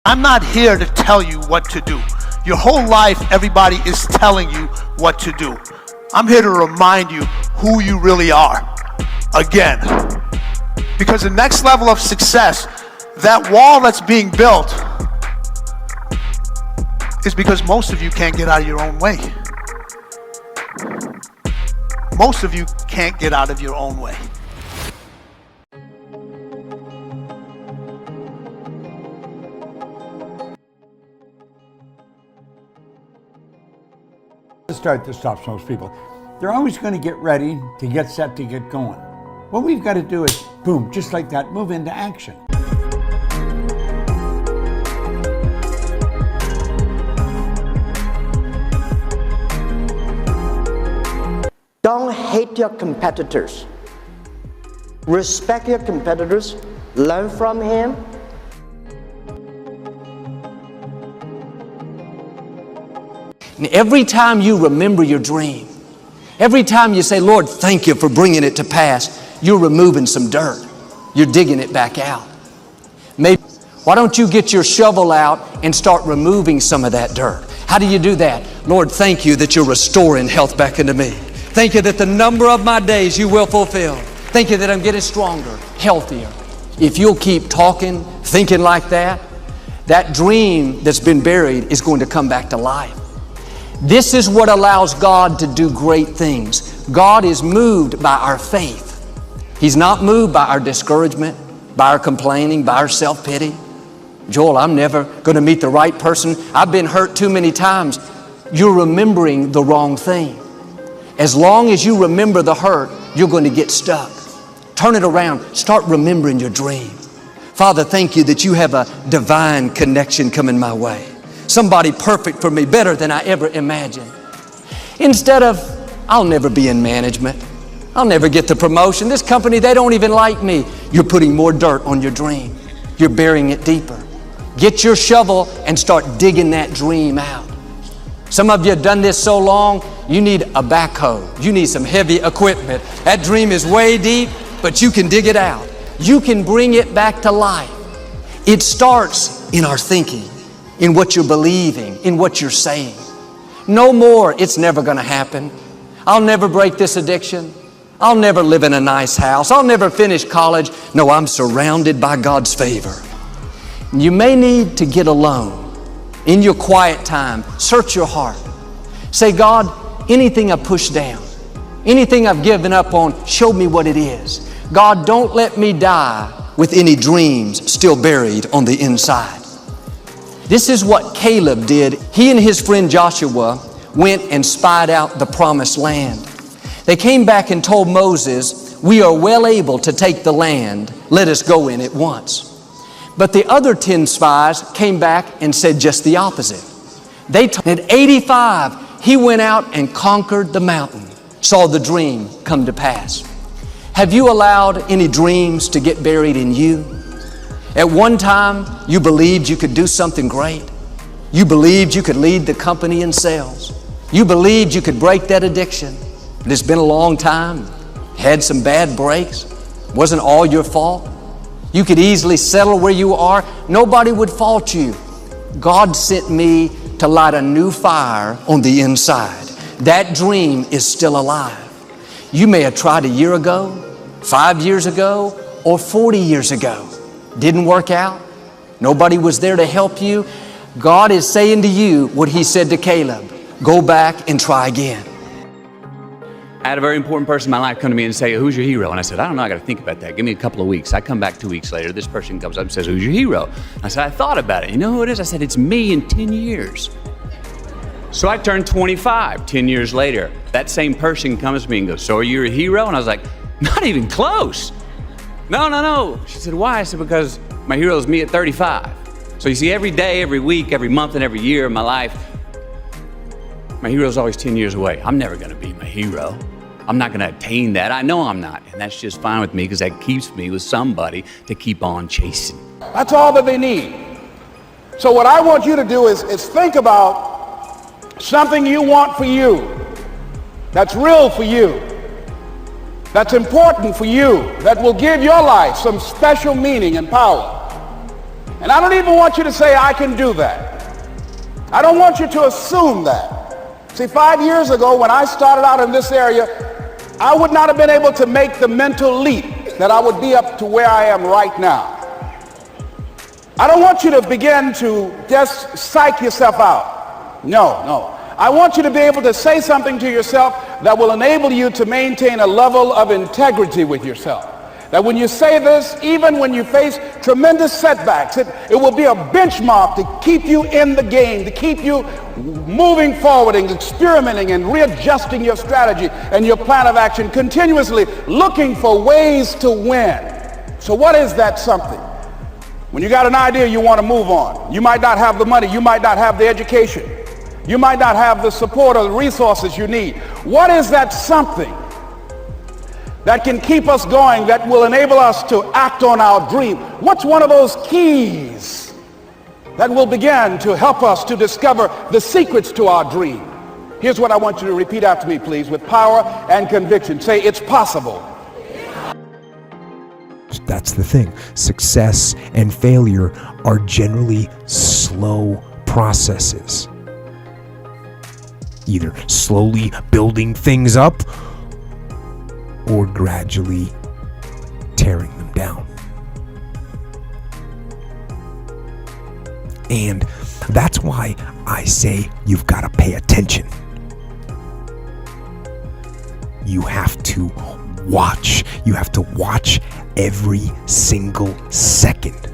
I'm not here to tell you what to do. Your whole life, everybody is telling you what to do. I'm here to remind you who you really are. Again. Because the next level of success, that wall that's being built, is because most of you can't get out of your own way. Most of you can't get out of your own way. Start this stops most people. They're always going to get ready to get set to get going. What we've got to do is, boom, just like that, move into action. Don't hate your competitors. Respect your competitors. Learn from him. And every time you remember your dream, every time you say, Lord, thank you for bringing it to pass, you're removing some dirt. You're digging it back out. Maybe, why don't you get your shovel out and start removing some of that dirt? How do you do that? Lord, thank you that you're restoring health back into me. Thank you that the number of my days you will fulfill. Thank you that I'm getting stronger, healthier. If you'll keep talking, thinking like that, that dream that's been buried is going to come back to life. This is what allows God to do great things. God is moved by our faith. He's not moved by our discouragement, by our complaining, by our self-pity. Joel, I'm never going to meet the right person. I've been hurt too many times. You're remembering the wrong thing. As long as you remember the hurt, you're going to get stuck. Turn it around. Start remembering your dream. Father, thank you that you have a divine connection coming my way. Somebody perfect for me, better than I ever imagined. Instead of, I'll never be in management. I'll never get the promotion. This company, they don't even like me. You're putting more dirt on your dream. You're burying it deeper. Get your shovel and start digging that dream out. Some of you have done this so long, you need a backhoe. You need some heavy equipment. That dream is way deep, but you can dig it out. You can bring it back to life. It starts in our thinking, in what you're believing, in what you're saying. No more, it's never going to happen. I'll never break this addiction. I'll never live in a nice house. I'll never finish college. No, I'm surrounded by God's favor. You may need to get alone. In your quiet time, search your heart. Say, God, anything I've pushed down, anything I've given up on, show me what it is. God, don't let me die with any dreams still buried on the inside. This is what Caleb did. He and his friend Joshua went and spied out the promised land. They came back and told Moses, we are well able to take the land. Let us go in at once. But the other 10 spies came back and said just the opposite. At 85, he went out and conquered the mountain, saw the dream come to pass. Have you allowed any dreams to get buried in you? At one time, you believed you could do something great. You believed you could lead the company in sales. You believed you could break that addiction. But it's been a long time. Had some bad breaks. Wasn't all your fault. You could easily settle where you are. Nobody would fault you. God sent me to light a new fire on the inside. That dream is still alive. You may have tried a year ago, 5 years ago, or 40 years ago. Didn't work out. Nobody was there to help you. God is saying to you what He said to Caleb. Go back and try again. I had a very important person in my life come to me and say, who's your hero? And I said, I don't know, I got to think about that. Give me a couple of weeks. I come back 2 weeks later. This person comes up and says, who's your hero? I said, I thought about it. You know who it is? I said, it's me in 10 years. So I turned 25 10 years later. That same person comes to me and goes, so are you a hero? And I was like, not even close. No. She said, why? I said, because my hero is me at 35. So you see, every day, every week, every month, and every year of my life, my hero is always 10 years away. I'm never going to be my hero. I'm not going to attain that. I know I'm not. And that's just fine with me because that keeps me with somebody to keep on chasing. That's all that they need. So what I want you to do is think about something you want for you, that's real for you, that's important for you, that will give your life some special meaning and power. And I don't even want you to say, I can do that. I don't want you to assume that. See, 5 years ago when I started out in this area, I would not have been able to make the mental leap that I would be up to where I am right now. I don't want you to begin to just psych yourself out. No. I want you to be able to say something to yourself that will enable you to maintain a level of integrity with yourself. That when you say this, even when you face tremendous setbacks, it will be a benchmark to keep you in the game, to keep you moving forward and experimenting and readjusting your strategy and your plan of action, continuously looking for ways to win. So what is that something? When you got an idea you want to move on, you might not have the money, you might not have the education, you might not have the support or the resources you need. What is that something that can keep us going, that will enable us to act on our dream? What's one of those keys that will begin to help us to discover the secrets to our dream? Here's what I want you to repeat after me, please, with power and conviction. Say, it's possible. That's the thing. Success and failure are generally slow processes. Either slowly building things up or gradually tearing them down. And that's why I say you've got to pay attention. You have to watch. You have to watch every single second.